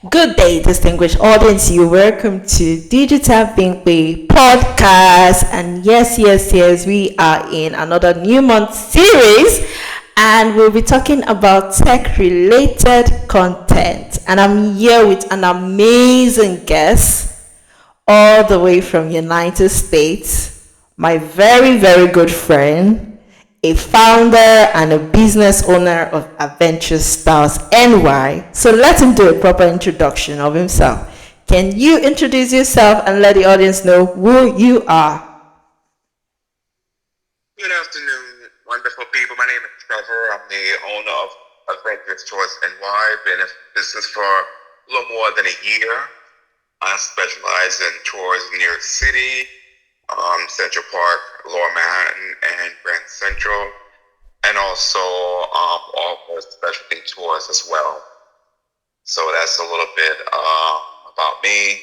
Good day, distinguished audience. You welcome to Digital Bingway podcast. And yes, we are in another new month series, and we'll be talking about tech related content. And I'm here with an amazing guest all the way from United States, my very good friend, a founder and a business owner of Adventure Styles NY. So let him do a proper introduction of himself. Can you introduce yourself and let the audience know who you are? Good afternoon, wonderful people. My name is Trevor. I'm the owner of Adventure Styles NY. Been in business for a little more than a year. I specialize in tours in New York City, Central Park, Lower Manhattan, and Grand Central, and also offer specialty tours as well. So that's a little bit about me.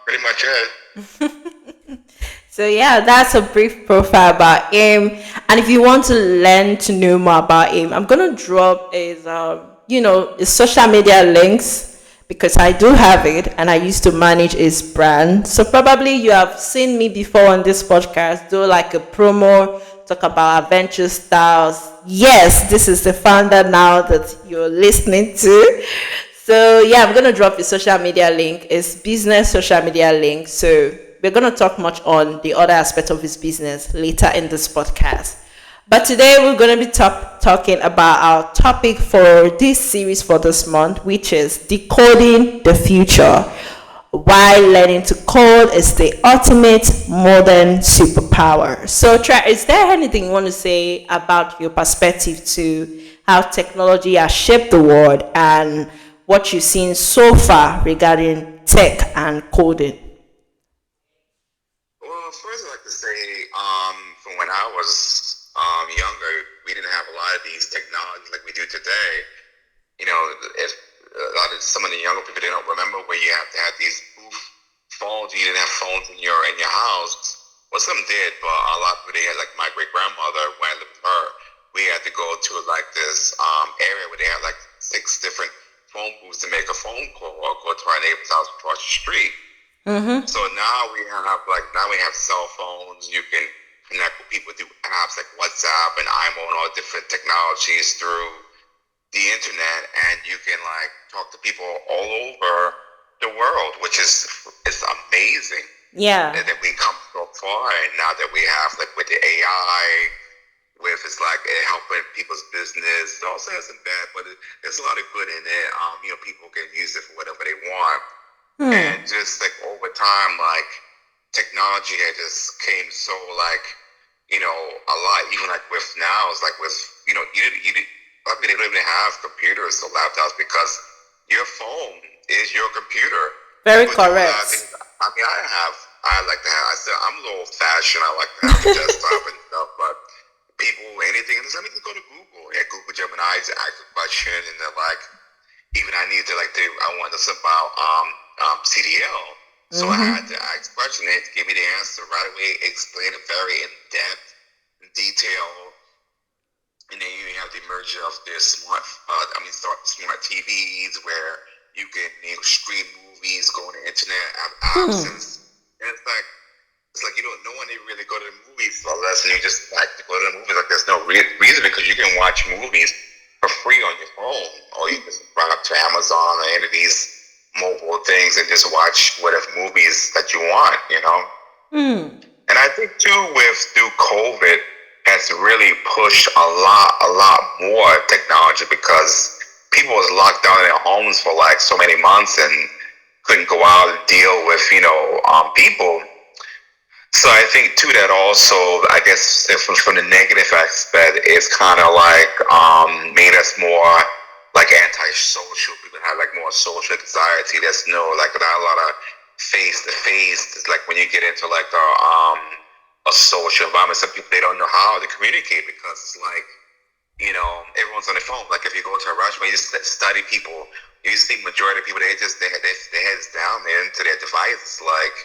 Pretty much it. So yeah, that's a brief profile about him. And if you want to learn to know more about him, I'm gonna drop his social media links because I do have it and I used to manage his brand. So probably you have seen me before on this podcast do like a promo, talk about Adventure Styles. Yes, this is the founder now that you're listening to. So yeah, I'm gonna drop the social media link. It's business social media link. So we're gonna talk much on the other aspect of his business later in this podcast. But today we're gonna be talking about our topic for this series for this month, which is decoding the future. Why learning to code is the ultimate modern superpower. So, is there anything you want to say about your perspective to how technology has shaped the world and what you've seen so far regarding tech and coding? Well, first I'd like to say, from when I was younger, we didn't have a lot of these technologies like we do today. You know, if some of the younger people, they don't remember where you have to have these booth phones. You didn't have phones in your house. Well, some did, but a lot of people, they had, like my great grandmother, when I lived with her, we had to go to like this area where they had like 6 different phone booths to make a phone call or go to our neighbor's house across the street. Mm-hmm. So now we have cell phones. You can connect with people through apps like WhatsApp and IMO and all different technologies through the internet, and you can like talk to people all over the world, which is amazing. Yeah. And that we come so far, and now that we have like with the AI, with it's like it helping people's business. It also has some bad, but there's a lot of good in it. People can use it for whatever they want. And just like over time, like technology had just came so like, a lot. Even like with now, it's like with you a lot of people, they don't even have computers or laptops because your phone is your computer. Very People correct. I like to have. I'm a little old fashioned. I like to have a desktop and stuff, but people, anything, let me just go to Google. Yeah, Google Gemini to ask a question, and they're like, even I want this about CDL. So I had to ask questions, and it gave me the answer right away, explain it very in depth, in detail. And then you have the emergence of the smart TVs where you can stream movies, go on the internet, have apps, and it's like no one even really go to the movies unless you just like to go to the movies. Like there's no reason because you can watch movies for free on your phone, or you can subscribe to Amazon or any of these mobile things and just watch whatever movies that you want, And I think too, through COVID, has really pushed a lot more technology because people was locked down in their homes for like so many months and couldn't go out and deal with people. So I think too that also, I guess from the negative aspect, it's kind of like made us more like antisocial. People have like more social anxiety. There's not a lot of face to face. It's like when you get into like a social environment, some people, they don't know how to communicate because it's like everyone's on their phone. Like if you go to a restaurant, you just study people. You see majority of people, they heads down there into their devices. Like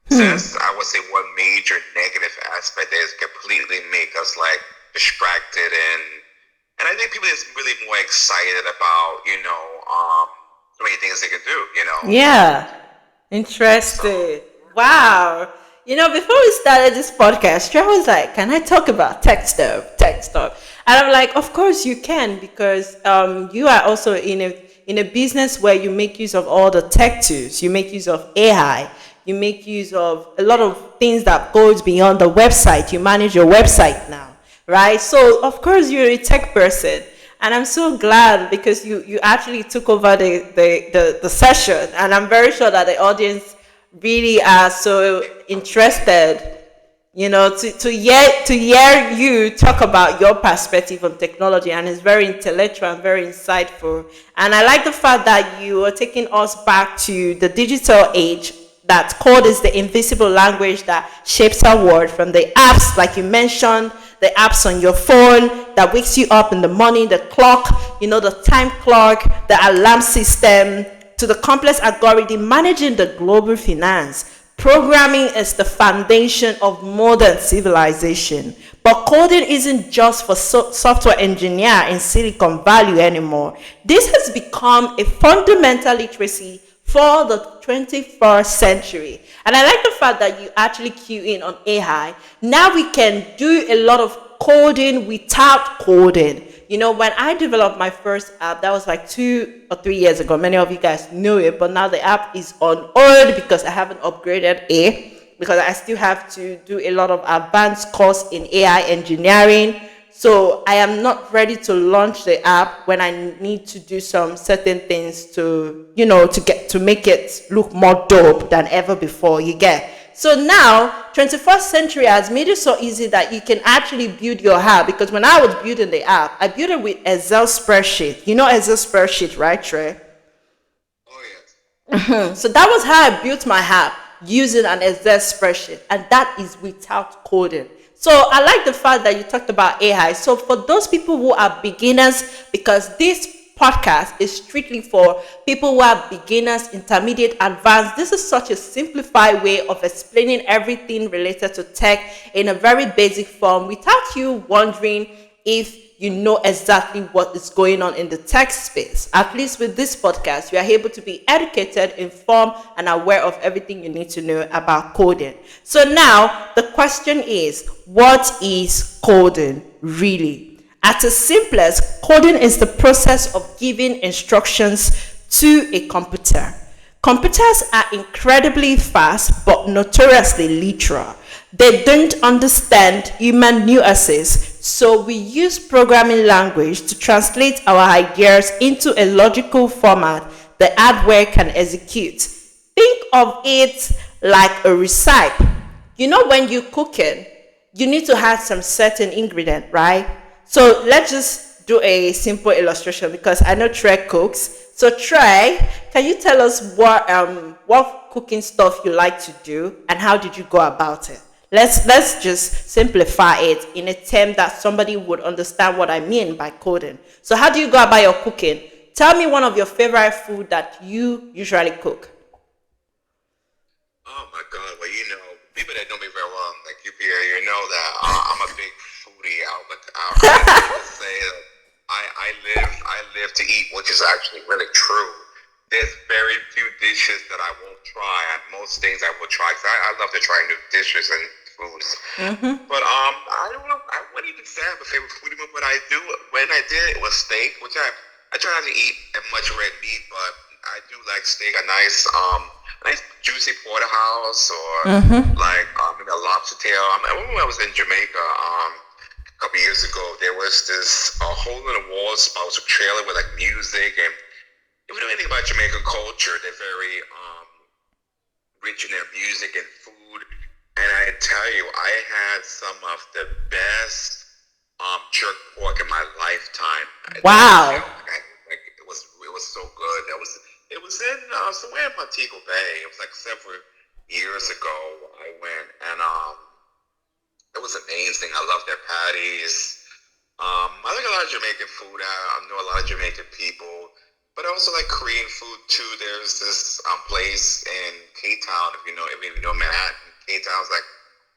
that's, I would say, one major negative aspect is completely make us like distracted and And I think people is really more excited about, so many things they can do, Yeah. So, Interesting. Wow. Before we started this podcast, Trevor was like, "Can I talk about tech stuff? Tech stuff?" And I'm like, "Of course you can, because you are also in a business where you make use of all the tech tools. You make use of AI. You make use of a lot of things that goes beyond the website. You manage your website now, right? So of course you're a tech person." And I'm so glad because you actually took over the session, and I'm very sure that the audience really are so interested, to hear you talk about your perspective on technology, and it's very intellectual and very insightful. And I like the fact that you are taking us back to the digital age, that code is the invisible language that shapes our world, from the apps, like you mentioned, the apps on your phone that wakes you up in the morning, the clock, the time clock, the alarm system, to the complex algorithm managing the global finance. Programming is the foundation of modern civilization. But coding isn't just for software engineer in Silicon Valley anymore. This has become a fundamental literacy for the 21st century. And I like the fact that you actually cue in on AI. Now we can do a lot of coding without coding. When I developed my first app, that was like 2 or 3 years ago. Many of you guys know it, but now the app is on hold because I haven't upgraded it, because I still have to do a lot of advanced course in AI engineering. So I am not ready to launch the app when I need to do some certain things to make it look more dope than ever before. You get. So now, 21st century has made it so easy that you can actually build your app. Because when I was building the app, I built it with Excel spreadsheet. You know Excel spreadsheet, right, Trey? oh yes. So that was how I built my app, using an Excel spreadsheet, and that is without coding. So I like the fact that you talked about AI. So for those people who are beginners, because this podcast is strictly for people who are beginners, intermediate, advanced. This is such a simplified way of explaining everything related to tech in a very basic form, without you wondering if you know exactly what is going on in the tech space. At least with this podcast, you are able to be educated, informed, and aware of everything you need to know about coding. So now the question is, what is coding really? At its simplest, coding is the process of giving instructions to a computer. Computers are incredibly fast but notoriously literal. They don't understand human nuances, so we use programming language to translate our ideas into a logical format the hardware can execute. Think of it like a recipe. When you're cooking, you need to have some certain ingredient, right? So let's just do a simple illustration, because I know Trey cooks. So Trey, can you tell us what cooking stuff you like to do, and how did you go about it? Let's just simplify it in a term that somebody would understand what I mean by coding. So how do you go about your cooking? Tell me one of your favorite food that you usually cook. Oh my God! Well, people that know me very well, like you, Pierre, you know that I'm a big foodie. I like to say that I live to eat, which is actually really true. There's very few dishes that I won't try, and most things I will try. 'Cause I love to try new dishes and foods. But I don't know. I wouldn't even say I have a favorite food, but I do. When I did, it was steak, which I try not to eat as much red meat, but I do like steak. A nice juicy porterhouse, or like maybe a lobster tail. I remember when I was in Jamaica a couple years ago. There was this hole in the wall spot, was a trailer with like music, and if you know anything about Jamaican culture, they're very rich in their music and food. And I tell you, I had some of the best jerk pork in my lifetime. Wow. It was so good. It was in somewhere in Montego Bay. It was like several years ago. I went, and it was amazing. I love their patties. I like a lot of Jamaican food. I know a lot of Jamaican people, but I also like Korean food too. There's this place in K Town, if you know Manhattan. K Town's like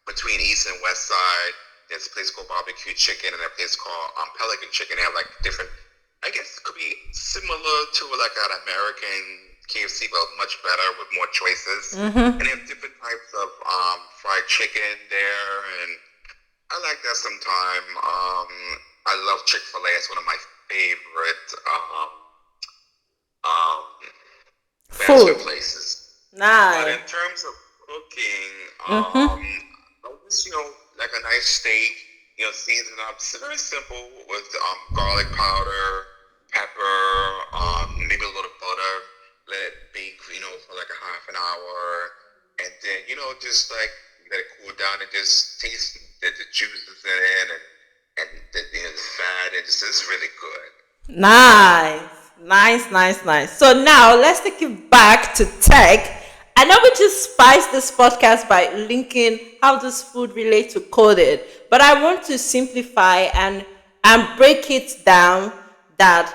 between East and West Side. there's a place called Barbecue Chicken and a place called Pelican Chicken. They have like different. I guess it could be similar to like an American KFC, but much better with more choices. And they have different types of fried chicken there, and I like that sometime. I love Chick-fil-A. It's one of my favorite fast food Food. places. But Nice. in terms of cooking, I just, like a nice steak, season up. It's very simple with garlic powder, pepper, maybe a little butter. Let it bake, for like a half an hour, and then just like let it cool down and just taste the juices in it and the fat. And just it's really good. Nice, nice, nice, nice. So now let's take it back to tech. I know we just spiced this podcast by linking how does food relate to coding, but I want to simplify and break it down that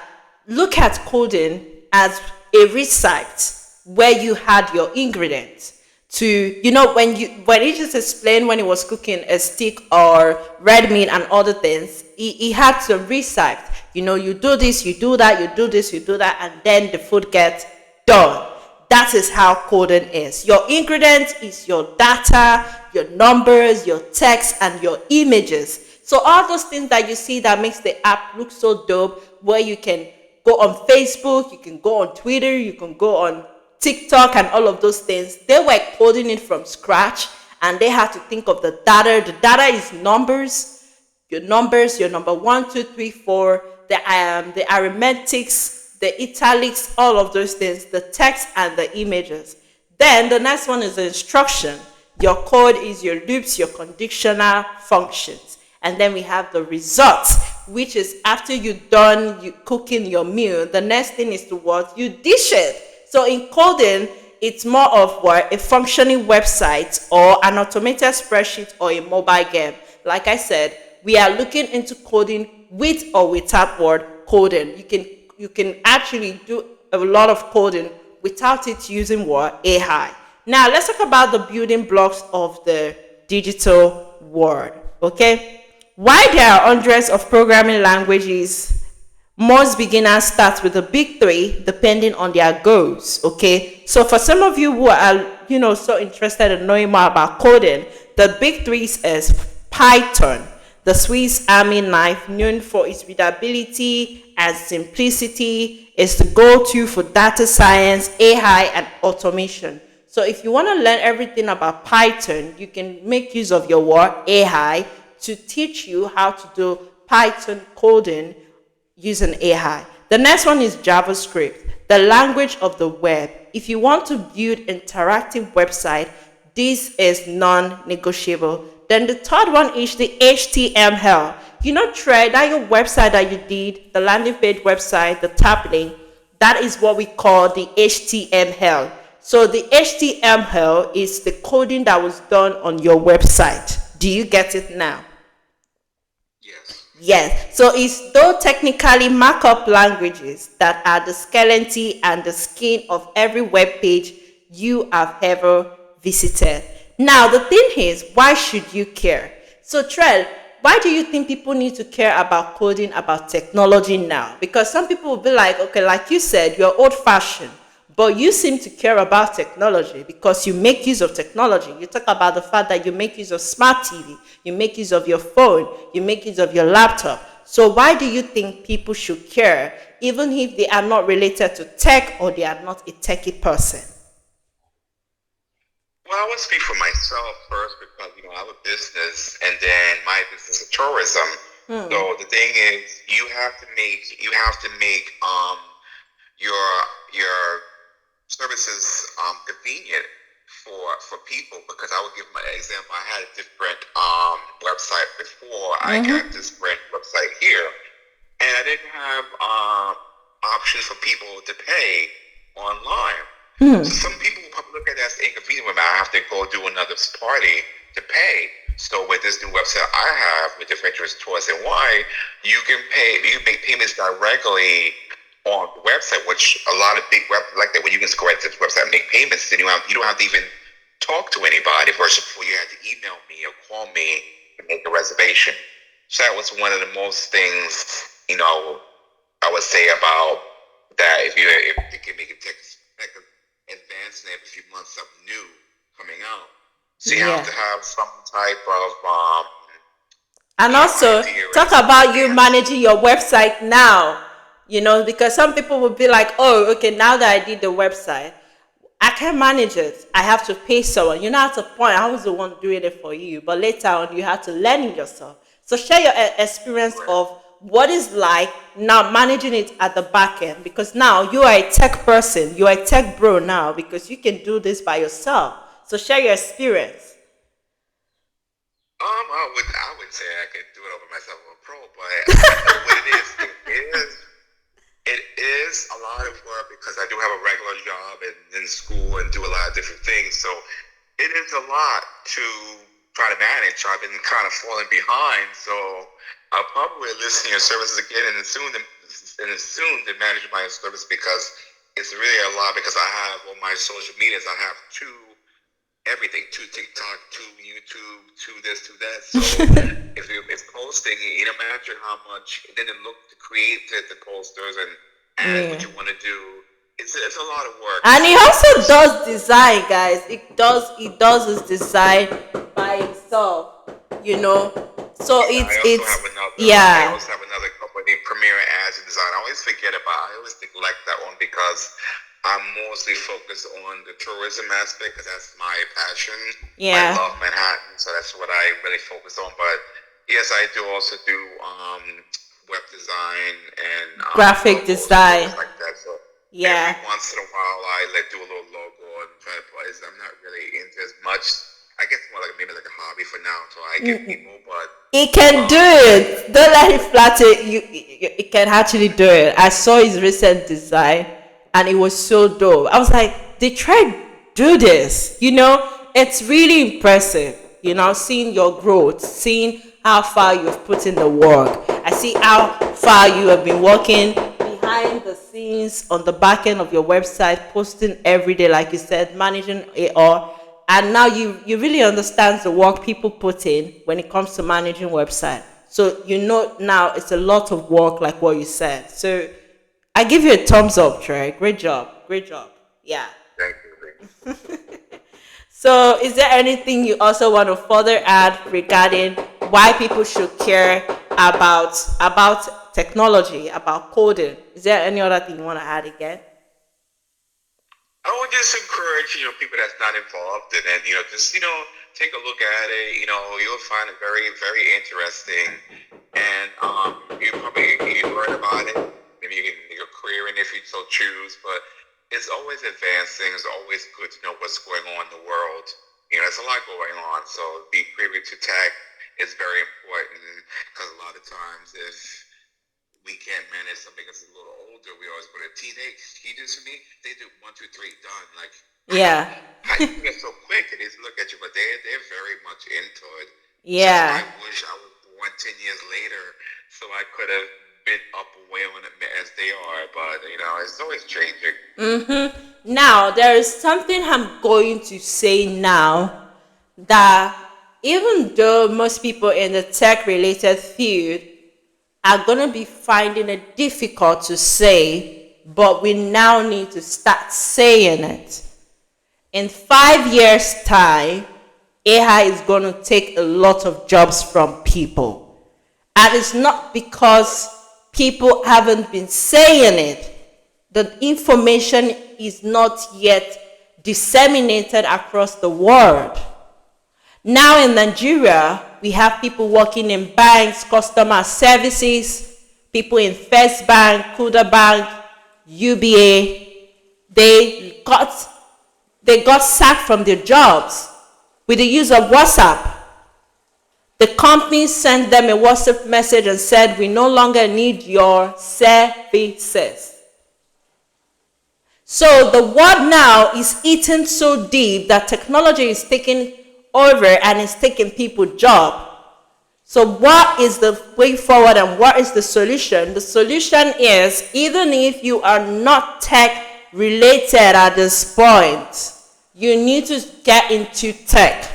look at coding as a recipe where you had your ingredients to when he just explained when he was cooking a steak or red meat and other things, he had to recipe. You do this, you do that, you do this, you do that, and then the food gets done. That is how coding is. Your ingredients is your data, your numbers, your text, and your images. So all those things that you see that makes the app look so dope, where you can go on Facebook, you can go on Twitter, you can go on TikTok and all of those things, they were coding it from scratch, and they had to think of the data. The data is numbers, your number 1, 2, 3, 4, the arithmetics, the italics, all of those things, the text and the images. Then the next one is the instruction. Your code is your loops, your conditional functions. And then we have the results, which is after you're done you cooking your meal, the next thing is to what? You dish it. So in coding, it's more of what? A functioning website or an automated spreadsheet or a mobile game. Like I said, we are looking into coding with or without word coding. You can actually do a lot of coding without it using what? AI. Now let's talk about the building blocks of the digital world. Okay? Why there are hundreds of programming languages, most beginners start with the big three depending on their goals. Okay, so for some of you who are so interested in knowing more about coding, the big three is Python, the Swiss Army knife, known for its readability and simplicity, is the go-to for data science, AI, and automation. So if you want to learn everything about Python, you can make use of your AI to teach you how to do Python coding using AI. The next one is JavaScript, the language of the web. If you want to build interactive website, this is non-negotiable. Then the third one is the HTML. Trey, that your website that you did, the landing page website, the tab link, that is what we call the HTML. So the HTML is the coding that was done on your website. Do you get it now? Yes. Yes. So it's though technically markup languages that are the skeleton and the skin of every web page you have ever visited. Now the thing is, why should you care? So Trell, why do you think people need to care about coding, about technology now? Because some people will be like, okay, like you said, you're old fashioned, but you seem to care about technology because you make use of technology. You talk about the fact that you make use of smart TV, you make use of your phone, you make use of your laptop. So why do you think people should care, even if they are not related to tech or they are not a techie person? Well, I would speak for myself first because I have a business, and then my business is tourism. So the thing is, you have to make your services convenient for people. Because I would give my example. I had a different website before. I got this brand website here, and I didn't have options for people to pay online. So some people will probably look at that as inconvenient when I have to go do another party to pay. So with this new website I have with Differentials Tours and Why, you make payments directly on the website, which a lot of big websites like that, when you can just go right to the website and make payments, then you don't have to even talk to anybody versus before you had to email me or call me to make a reservation. So that was one of the most things, I would say about that. If you can make a tech advancement every few months, something new coming out. So you have Yeah. to have some type of And also, idea talk and about you advance. managing your website now, because some people will be like, oh, okay, now that I did the website, I can't manage it. I have to pay someone. At a point, I was the one doing it for you, but later on, you have to learn it yourself. So share your experience of what it's like now managing it at the back end, because now you are a tech person, you are a tech bro now, because you can do this by yourself. So share your experience. I would say I could do it over myself as a pro, but what it is, it is a lot of work because I do have a regular job and in school and do a lot of different things. So it is a lot to try to manage. I've been kind of falling behind, so I'll probably listen to your services again and soon to manage my service because it's really a lot. Because I have on my social medias, I have everything, to TikTok, to YouTube, to this, to that. So if posting, imagine how much, and then look to create the posters and add Yeah. what you want to do. It's a lot of work. And he also does design, guys. He does his design by himself, So Yeah, it's I yeah. also have another company, Premiere Ads and Design. I always forget about. I always neglect that one because I'm mostly focused on the tourism aspect because that's my passion. I Yeah. love Manhattan, so that's what I really focus on. But yes, I do also do web design and Graphic logos and design. things like that. So Yeah. every once in a while, I do a little logo and try to place. I'm not really into as much. I guess more like maybe like a hobby for now, so I give people. But He can do it. Don't let him flatter you. He can actually do it. I saw his recent design, and it was so dope. I was like, they tried to do this. It's really impressive. Seeing your growth, seeing how far you've put in the work. I see how far you have been working behind the scenes on the back end of your website, posting every day, like you said, managing it all. And now you really understand the work people put in when it comes to managing website. So now it's a lot of work, like what you said. So I give you a thumbs up, Trey. Great job. Great job. Yeah. thank you. So is there anything you also want to further add regarding why people should care about technology, about coding? Is there any other thing you want to add again? I would just encourage, people that's not involved and then, just, take a look at it. You'll find it very, very interesting. And you learn about it. Maybe you can make a career in it if you so choose. But it's always advancing. It's always good to know what's going on in the world. There's a lot going on. So be privy to tech is very important because a lot of times if we can't manage something that's a little older, we always put a teenage. He does for me. They do 1, 2, 3, done. Like Yeah. how you get so quick, and they just look at you, but they're very much into it. Just Yeah. I wish I was born 10 years later, so I could have been up away on it as they are. But it's always changing. Now, there is something I'm going to say now that even though most people in the tech related field are going to be finding it difficult to say, but we now need to start saying it. In 5 years' time, AI is going to take a lot of jobs from people. And it's not because people haven't been saying it. The information is not yet disseminated across the world. Now in Nigeria, we have people working in banks, customer services, people in First Bank, Kuda Bank, UBA. They got sacked from their jobs with the use of WhatsApp. The company sent them a WhatsApp message and said, we no longer need your services. So the world now is eaten so deep that technology is taking over and is taking people's job. So what is the way forward and what is the solution? The solution is, even if you are not tech related at this point, you need to get into tech.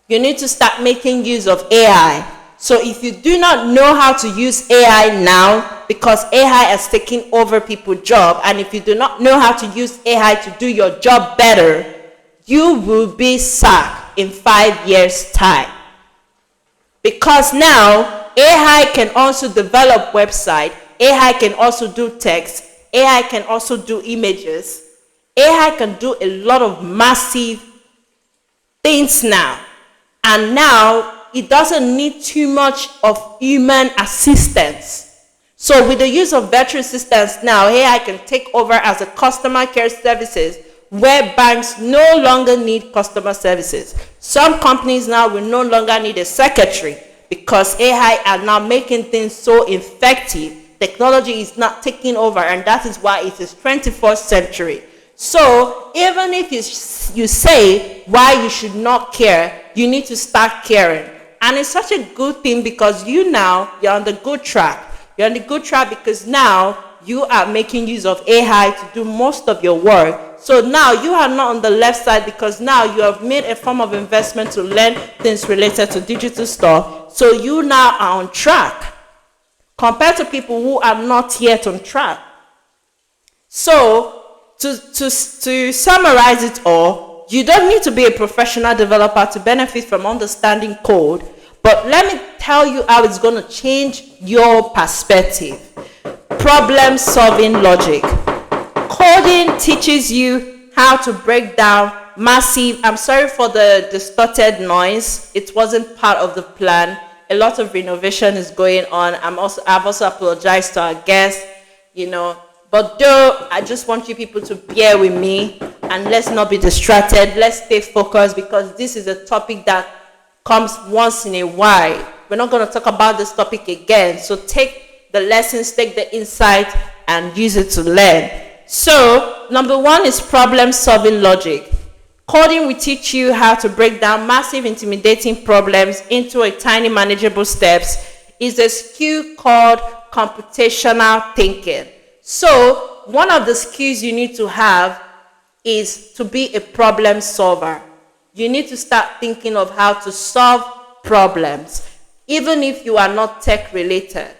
You need to start making use of AI. So if you do not know how to use AI now, because AI has taken over people's job, and if you do not know how to use AI to do your job better, you will be sacked in 5 years' time. Because now AI can also develop website, AI can also do text, AI can also do images, AI can do a lot of massive things now. And now it doesn't need too much of human assistance. So with the use of virtual assistants now, AI can take over as a customer care services where banks no longer need customer services. Some companies now will no longer need a secretary because AI are now making things so effective. Technology is not taking over, and that is why it is 21st century. So even if you say why you should not care, you need to start caring. And it's such a good thing because you're on the good track. You're on the good track because now you are making use of AI to do most of your work. So now you are not on the left side because now you have made a form of investment to learn things related to digital stuff. So you now are on track compared to people who are not yet on track. So to summarize it all, you don't need to be a professional developer to benefit from understanding code, but let me tell you how it's going to change your perspective. Problem solving logic. Coding teaches you how to break down massive, I'm sorry for the distorted noise, it wasn't part of the plan. A lot of renovation is going on. I've also apologized to our guests, but though I just want you people to bear with me and let's not be distracted. Let's stay focused because this is a topic that comes once in a while. We're not going to talk about this topic again. So take the lessons, take the insight and use it to learn. So number one is problem solving logic. Coding will teach you how to break down massive intimidating problems into a tiny manageable steps. It's a skill called computational thinking. So one of the skills you need to have is to be a problem solver. You need to start thinking of how to solve problems. Even if you are not tech related,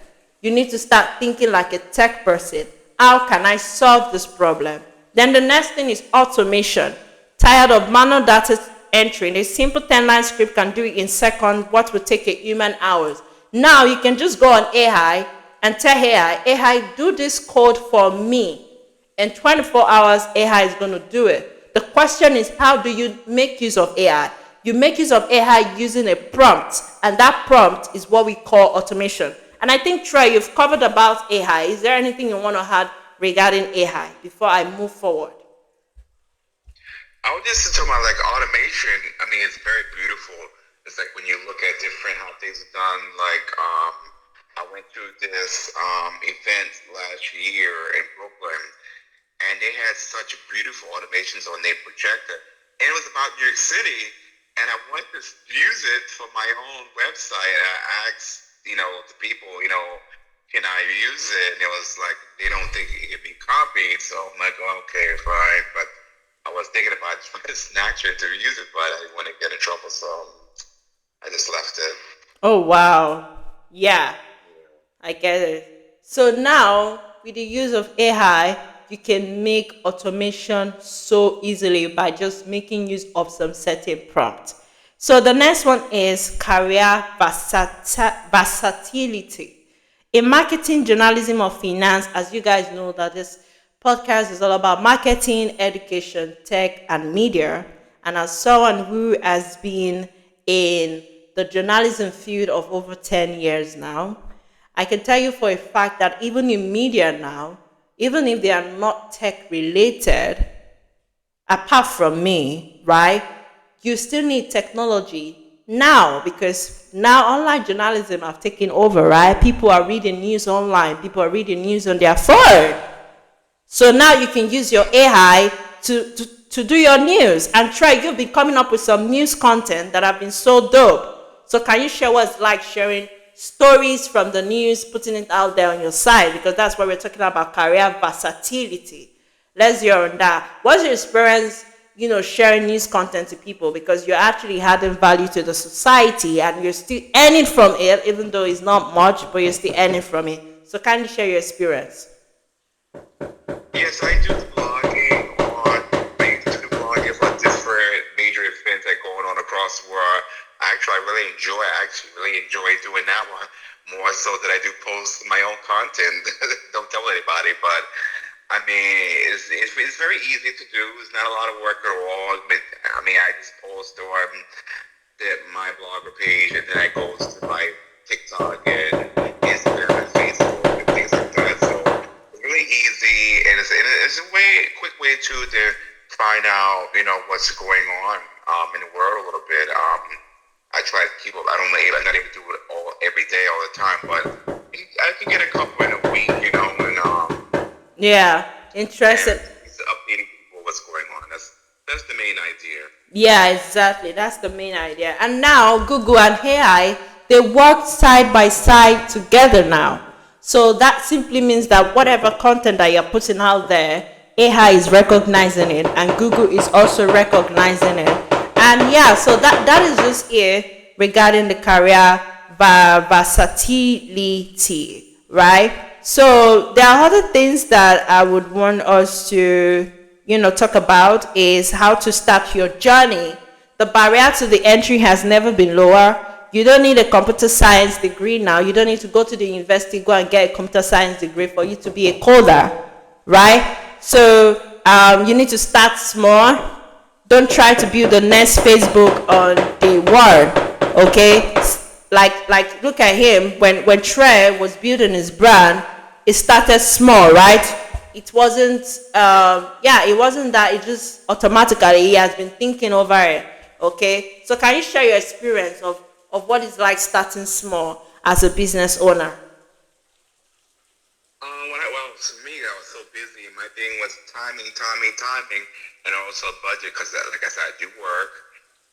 you need to start thinking like a tech person. How can I solve this problem? Then the next thing is automation. Tired of manual data entry? A simple 10-line script can do it in seconds what would take a human hours. Now you can just go on AI and tell AI, do this code for me. In 24 hours, AI is going to do it. The question is, how do you make use of AI? You make use of AI using a prompt, and that prompt is what we call automation. And I think, Trey, you've covered about AI. Is there anything you want to add regarding AI before I move forward? I would just talk about like automation. I mean, it's very beautiful. It's like when you look at different how things are done. Like I went to this event last year in Brooklyn, and they had such beautiful automations on their projector, and it was about New York City. And I wanted to use it for my own website. And I asked, the people, can I use it? And it was like they don't think it can be copied. So I'm like, okay, fine, but I was thinking about trying to snatch it to use it, but I didn't want to get in trouble, so I just left it. Oh, wow. Yeah, I get it. So now, with the use of AI, you can make automation so easily by just making use of some certain prompt. So the next one is career versatility. In marketing, journalism, or finance, as you guys know that this podcast is all about marketing, education, tech, and media. And as someone who has been in the journalism field of over 10 years now, I can tell you for a fact that even in media now, even if they are not tech related, apart from me, right, you still need technology now because now online journalism have taken over, right? People are reading news online. People are reading news on their phone. So now you can use your AI to do your news. And Trey, you've been coming up with some news content that have been so dope. So can you share what it's like sharing stories from the news, putting it out there on your site? Because that's what we're talking about, career versatility. Let's hear on that. What's your experience sharing news content to people, because you're actually adding value to the society and you're still earning from it, even though it's not much, but you're still earning from it. So kindly share your experience. Yes, I do blogging on. I used to do blogging for different major events that going on across the world. Actually, I actually really enjoy doing that one more so that I do post my own content. Don't tell anybody, but I mean, it's very easy to do. It's not a lot of work at all. But, I mean, I just post on my blogger page, and then I go to my TikTok and Instagram and Facebook and things like that. So it's really easy, and it's a quick way to find out, what's going on in the world a little bit. I try to keep up. I'm not even do it every day, all the time, but I can get a couple in a week, and Yeah, interesting. it's updating people what's going on. That's the main idea. Yeah, exactly. That's the main idea. And now Google and AI, they work side by side together now. So that simply means that whatever content that you're putting out there, AI is recognizing it and Google is also recognizing it. And yeah, so that is just it regarding the career versatility, right? So there are other things that I would want us to talk about is how to start your journey. The barrier to the entry has never been lower. You don't need a computer science degree now. You don't need to go to the university, go and get a computer science degree for you to be a coder, right? So you need to start small. Don't try to build the next Facebook on day one, okay? Like look at him when Trevor was building his brand. It started small, right? It wasn't it wasn't that. It just automatically he has been thinking over it, okay? So can you share your experience of what it's like starting small as a business owner? To me, I was so busy. My thing was timing, and also budget, because, like I said, I do work,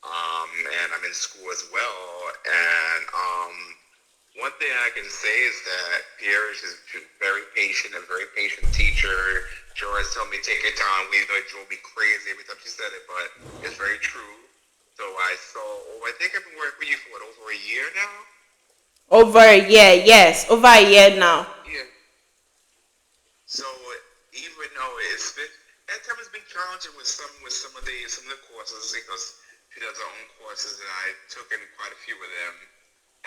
and I'm in school as well. And one thing I can say is that Pierre is very patient, a very patient teacher. She always told me, take your time. Even though it drove me crazy every time she said it, but it's very true. So I think I've been working with you for over a year now? Over a year, yes. Over a year now. Yeah. So even though at times it's been challenging with some of the courses, because she does her own courses, and I took in quite a few of them,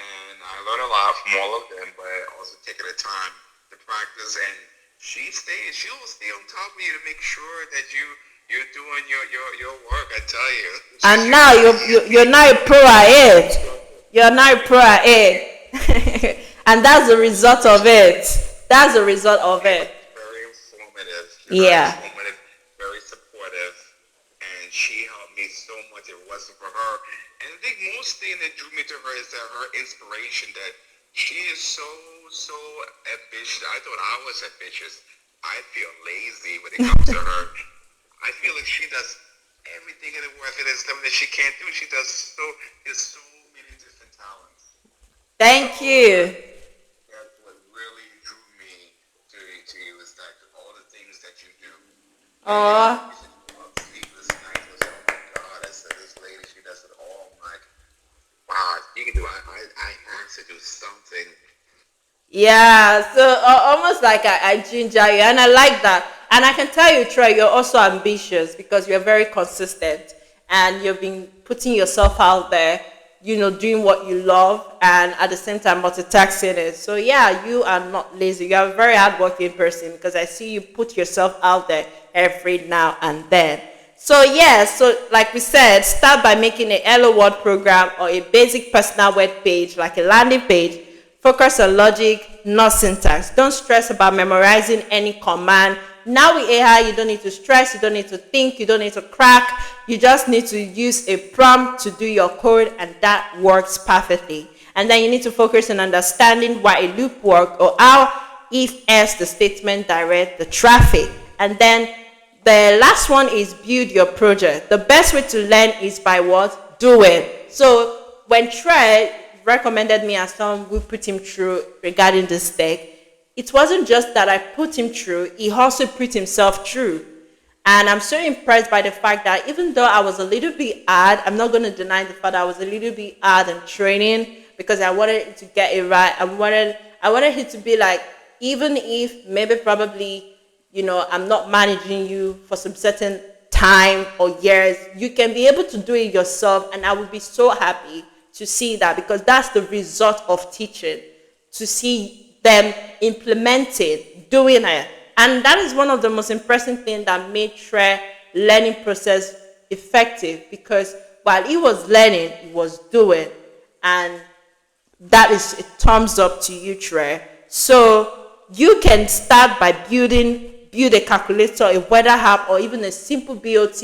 and I learned a lot from all of them, but also taking the time to practice. And she'll stay on top of you to make sure that you're doing your work. I tell you. And now you're now a pro at it. You're now a pro at it, and that's the result of it. That's the result of it. Very informative. Yeah. Very informative, very supportive, and she helped me so much. It wasn't for her. And I think most thing that drew me to her is that her inspiration, that she is so ambitious. I thought I was ambitious. I feel lazy when it comes to her. I feel like she does everything in the world. If there's something that she can't do, she does there's so many different talents. Thank you. That's what really drew me to you, is that all the things that you do. Oh. Sleepless nights was, oh my God, I said, this lady, she does it all. I'm like, wow, you can do it. I have to do something. Yeah, so almost like I ginger you, and I like that. And I can tell you, Trey, you're also ambitious because you're very consistent and you've been putting yourself out there, doing what you love and at the same time multitasking it. So yeah, you are not lazy. You are a very hardworking person because I see you put yourself out there every now and then. So yeah, so like we said, start by making a Hello World program or a basic personal web page, like a landing page. Focus on logic, not syntax. Don't stress about memorizing any command. Now with AI, you don't need to stress, you don't need to think, you don't need to crack. You just need to use a prompt to do your code, and that works perfectly. And then you need to focus on understanding why a loop works, or how if else the statement direct the traffic. And then the last one is build your project. The best way to learn is by what? Doing. So when Trey recommended me as someone who put him through regarding this tech, it wasn't just that I put him through, he also put himself through. And I'm so impressed by the fact that even though I was a little bit hard, I'm not going to deny the fact that I was a little bit hard in training because I wanted it to get it right. I wanted it to be like, even if maybe probably, I'm not managing you for some certain time or years, you can be able to do it yourself. And I would be so happy to see that because that's the result of teaching, to see them implementing, doing it. And that is one of the most impressive things that made Tre learning process effective because while he was learning, he was doing. And that is a thumbs up to you, Tre. So you can start by build a calculator, a weather app, or even a simple BOT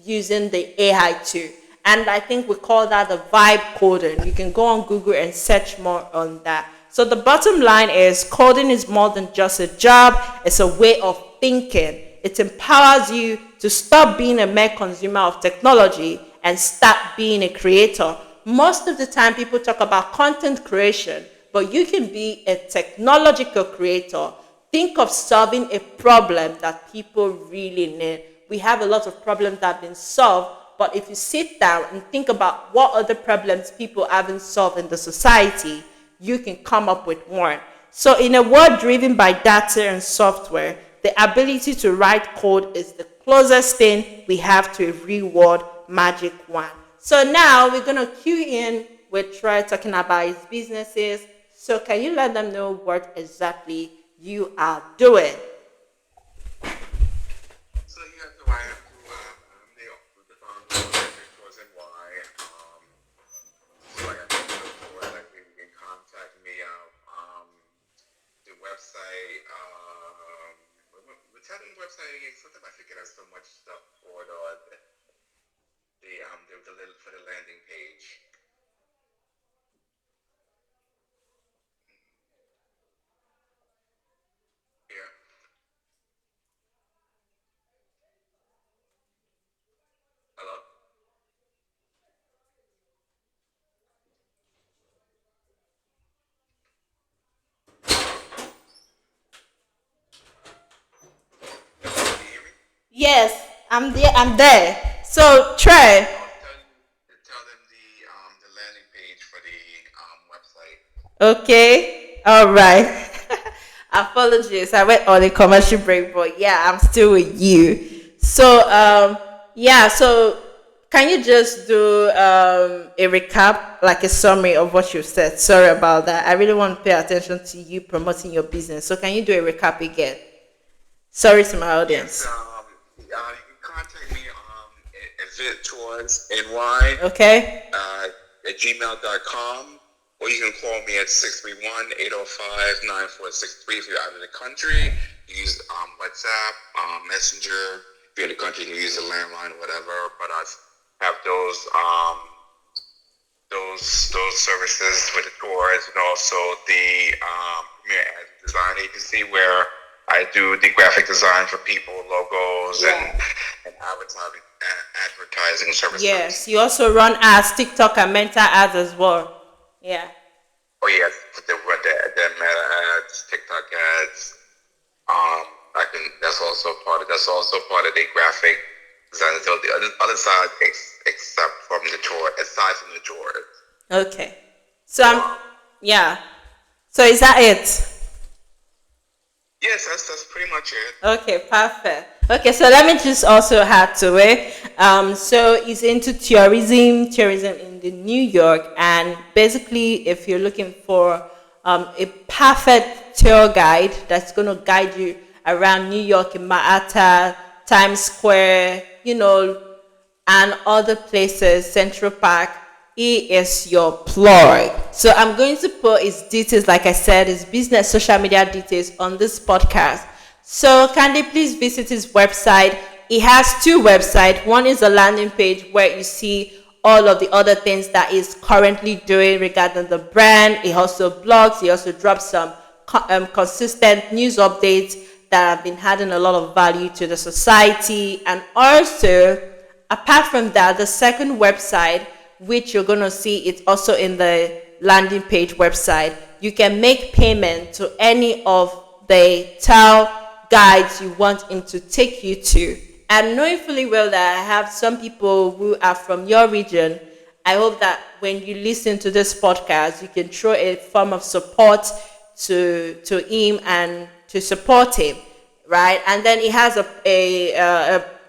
using the AI tool. And I think we call that the vibe coding. You can go on Google and search more on that. So the bottom line is coding is more than just a job. It's a way of thinking. It empowers you to stop being a mere consumer of technology and start being a creator. Most of the time people talk about content creation, but you can be a technological creator. Think of solving a problem that people really need. We have a lot of problems that have been solved, but if you sit down and think about what other problems people haven't solved in the society, you can come up with one. So in a world driven by data and software, the ability to write code is the closest thing we have to a real world magic wand. So now we're going to cue in with Troy talking about his businesses. So can you let them know what exactly you are doing? So you have to write up the was and why. So like I mentioned before, like you can contact me out the website. What's that website again? Sometimes I forget there's so much stuff for for the landing page. Yeah. Hello. Can you hear me? Yes, I'm there. I'm there. So Trey. Tell them the landing page for the website. Okay. All right. Apologies. I went on a commercial break, but yeah, I'm still with you. So yeah. So can you just do a recap, like a summary of what you said? Sorry about that. I really want to pay attention to you promoting your business. So can you do a recap again? Sorry to my Yes, audience. you can contact me at VitTours Okay. at gmail.com, or you can call me at 631-805-9463 if you're out of the country. Use WhatsApp, Messenger. If you're in the country, you can use the landline or whatever. But I have those services with the tours and also the Premier Design Agency where I do the graphic design for people, logos, and advertising services. Yes, you also run ads, TikTok and mental ads as well. Yeah. Oh yes, the meta ads, TikTok ads. I can. That's also part of the graphic design. So the other side, except from the tour, aside from the tour. Okay. So yeah. So is that it? Yes, that's pretty much it. Okay, perfect. Okay, so let me just also add to it. So he's into tourism in the New York, and basically, if you're looking for a perfect tour guide that's going to guide you around New York in Manhattan, Times Square, and other places, Central Park, he is your plug. So I'm going to put his details, like I said, his business social media details on this podcast. So kindly please visit his website. He has two websites. One is a landing page where you see all of the other things that he's currently doing regarding the brand. He also blogs. He also drops some consistent news updates that have been adding a lot of value to the society. And also, apart from that, the second website, which you're going to see it also in the landing page website, you can make payment to any of the tour guides you want him to take you to. And knowing fully well that I have some people who are from your region, I hope that when you listen to this podcast, you can throw a form of support to him and to support him, right? And then he has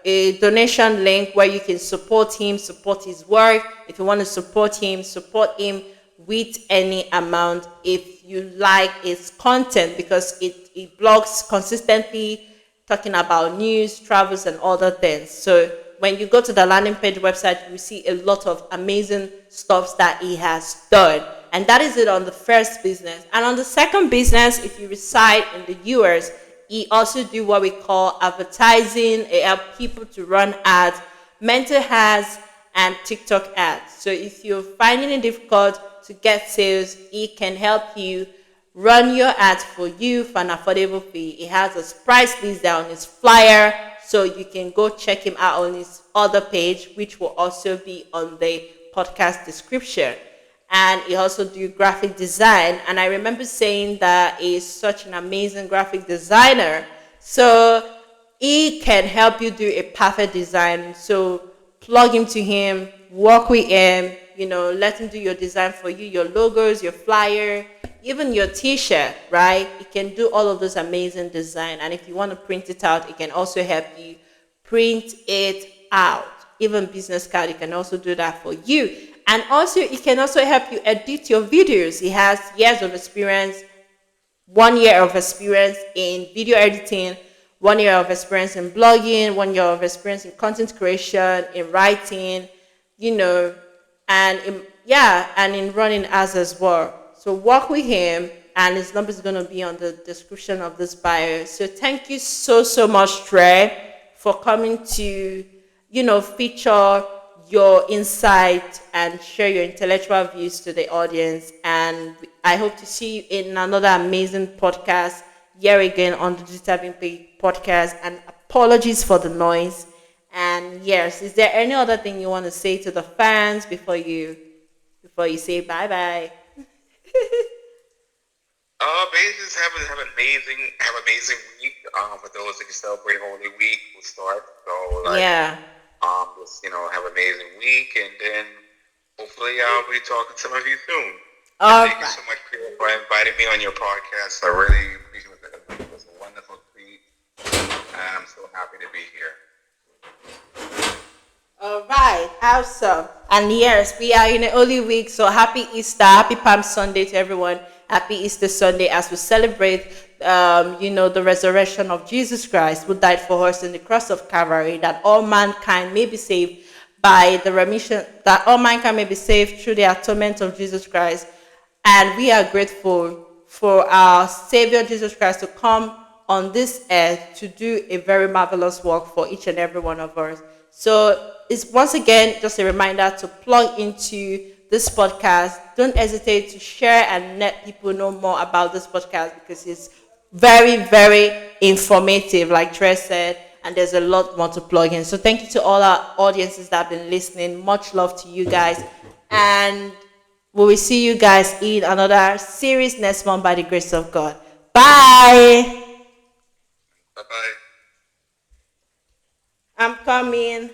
a donation link where you can support him, support his work. If you want to support him with any amount if you like his content, because it blogs consistently talking about news, travels, and other things. So when you go to the landing page website, you see a lot of amazing stuff that he has done. And that is it on the first business. And on the second business, if you reside in the US, he also do what we call advertising. He help people to run ads, mental ads, and TikTok ads. So if you're finding it difficult to get sales, he can help you run your ads for you for an affordable fee. He has a price list there on his flyer, so you can go check him out on his other page, which will also be on the podcast description. And he also do graphic design. And I remember saying that he's such an amazing graphic designer. So he can help you do a perfect design. So plug into him, work with him, let him do your design for you, your logos, your flyer, even your t-shirt, right? He can do all of those amazing design. And if you want to print it out, it can also help you print it out. Even business card, he can also do that for you. And also, he can also help you edit your videos. He has years of experience, 1 year of experience in video editing, 1 year of experience in blogging, 1 year of experience in content creation, in writing, and in running ads as well. So work with him, and his number is going to be on the description of this bio. So thank you so much, Trey, for coming to, feature your insight and share your intellectual views to the audience. And I hope to see you in another amazing podcast here again on the Digital Being podcast. And apologies for the noise. And yes, is there any other thing you want to say to the fans before you say bye bye? Basically, just have amazing week. For those that can celebrate Holy Week, will start. So Yeah. just have an amazing week, and then hopefully I'll be talking to some of you soon. All Thank you right. so much for inviting me on your podcast. I really appreciate it. It was a wonderful treat, and I'm so happy to be here. All right, awesome. And yes, we are in the Holy Week, so happy Easter, happy Palm Sunday to everyone. Happy Easter Sunday as we celebrate, the resurrection of Jesus Christ, who died for us in the cross of Calvary, that all mankind may be saved by the remission, that all mankind may be saved through the atonement of Jesus Christ. And we are grateful for our Savior Jesus Christ to come on this earth to do a very marvelous work for each and every one of us. So it's once again just a reminder to plug into this podcast. Don't hesitate to share and let people know more about this podcast, because it's very, very informative, like Trey said, and there's a lot more to plug in. So thank you to all our audiences that have been listening. Much love to you guys. And we will see you guys in another series next month by the grace of God. Bye. Bye bye. I'm coming.